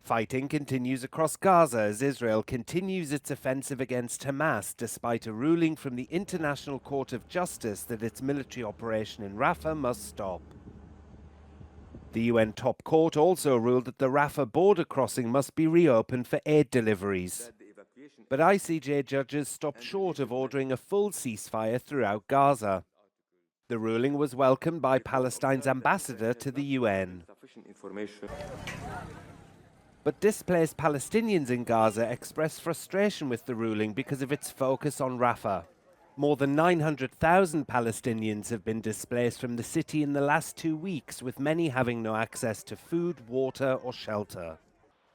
Fighting continues across Gaza as Israel continues its offensive against Hamas despite a ruling from the International Court of Justice that its military operation in Rafah must stop. The UN top court also ruled that the Rafah border crossing must be reopened for aid deliveries. But ICJ judges stopped short of ordering a full ceasefire throughout Gaza. The ruling was welcomed by Palestine's ambassador to the UN. But displaced Palestinians in Gaza expressed frustration with the ruling because of its focus on Rafah. More than 900,000 Palestinians have been displaced from the city in the last 2 weeks, with many having no access to food, water or shelter.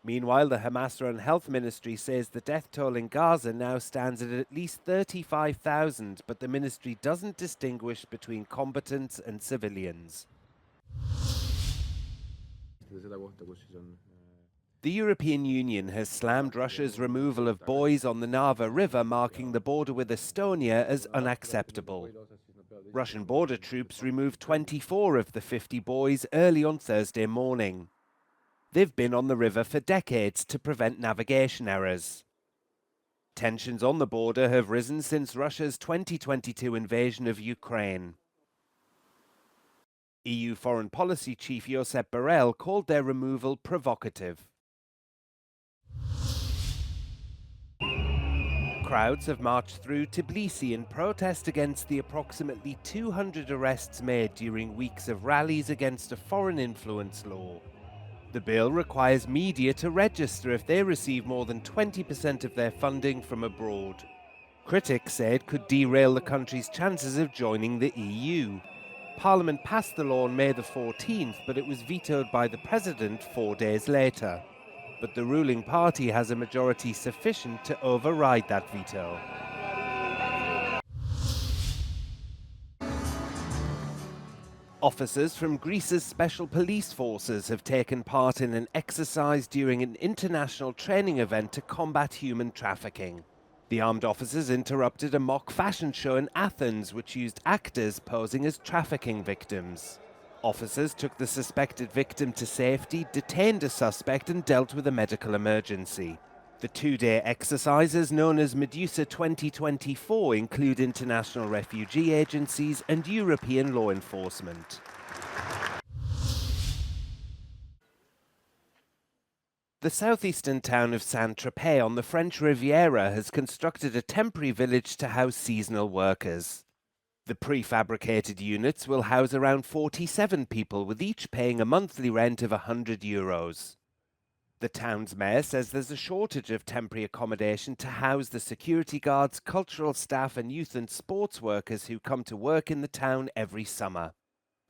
Meanwhile, the Hamas-run health ministry says the death toll in Gaza now stands at least 35,000, but the ministry doesn't distinguish between combatants and civilians. The European Union has slammed Russia's removal of buoys on the Narva River marking the border with Estonia as unacceptable. Russian border troops removed 24 of the 50 buoys early on Thursday morning. They've been on the river for decades to prevent navigation errors. Tensions on the border have risen since Russia's 2022 invasion of Ukraine. EU Foreign Policy Chief Josep Borrell called their removal provocative. Crowds have marched through Tbilisi in protest against the approximately 200 arrests made during weeks of rallies against a foreign influence law. The bill requires media to register if they receive more than 20% of their funding from abroad. Critics say it could derail the country's chances of joining the EU. Parliament passed the law on May the 14th, but it was vetoed by the President 4 days later. But the ruling party has a majority sufficient to override that veto. Officers from Greece's special police forces have taken part in an exercise during an international training event to combat human trafficking. The armed officers interrupted a mock fashion show in Athens, which used actors posing as trafficking victims. Officers took the suspected victim to safety, detained a suspect and dealt with a medical emergency. The two-day exercises, known as Medusa 2024, include international refugee agencies and European law enforcement. The southeastern town of Saint-Tropez on the French Riviera has constructed a temporary village to house seasonal workers. The prefabricated units will house around 47 people, with each paying a monthly rent of €100. The town's mayor says there's a shortage of temporary accommodation to house the security guards, cultural staff and youth and sports workers who come to work in the town every summer.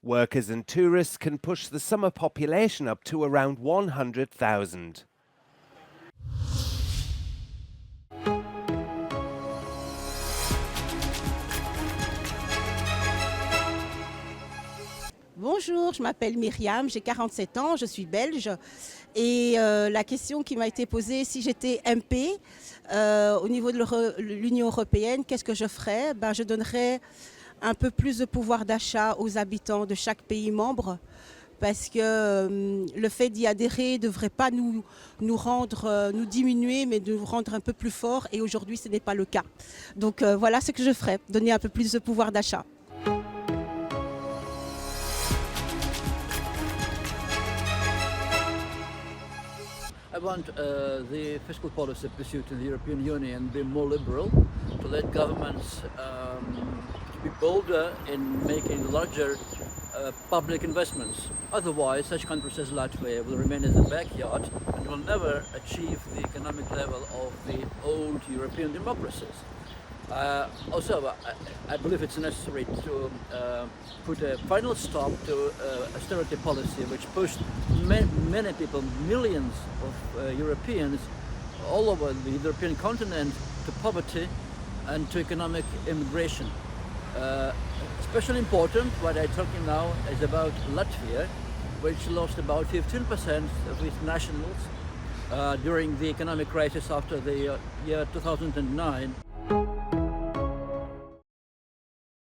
Workers and tourists can push the summer population up to around 100,000. Bonjour, je m'appelle Myriam, j'ai 47 ans, je suis belge et la question qui m'a été posée, si j'étais MP au niveau de l'Union européenne, qu'est-ce que je ferais? Je donnerais un peu plus de pouvoir d'achat aux habitants de chaque pays membre parce que le fait d'y adhérer ne devrait pas nous diminuer, mais nous rendre un peu plus forts et aujourd'hui ce n'est pas le cas. Donc voilà ce que je ferais, donner un peu plus de pouvoir d'achat. I want the fiscal policy pursued in the European Union be more liberal, to let governments be bolder in making larger public investments. Otherwise, such countries as Latvia will remain as a backyard and will never achieve the economic level of the old European democracies. Also, I believe it's necessary to put a final stop to austerity policy, which pushed many people, millions of Europeans all over the European continent to poverty and to economic immigration. Especially important, what I'm talking now is about Latvia, which lost about 15% of its nationals during the economic crisis after the year 2009.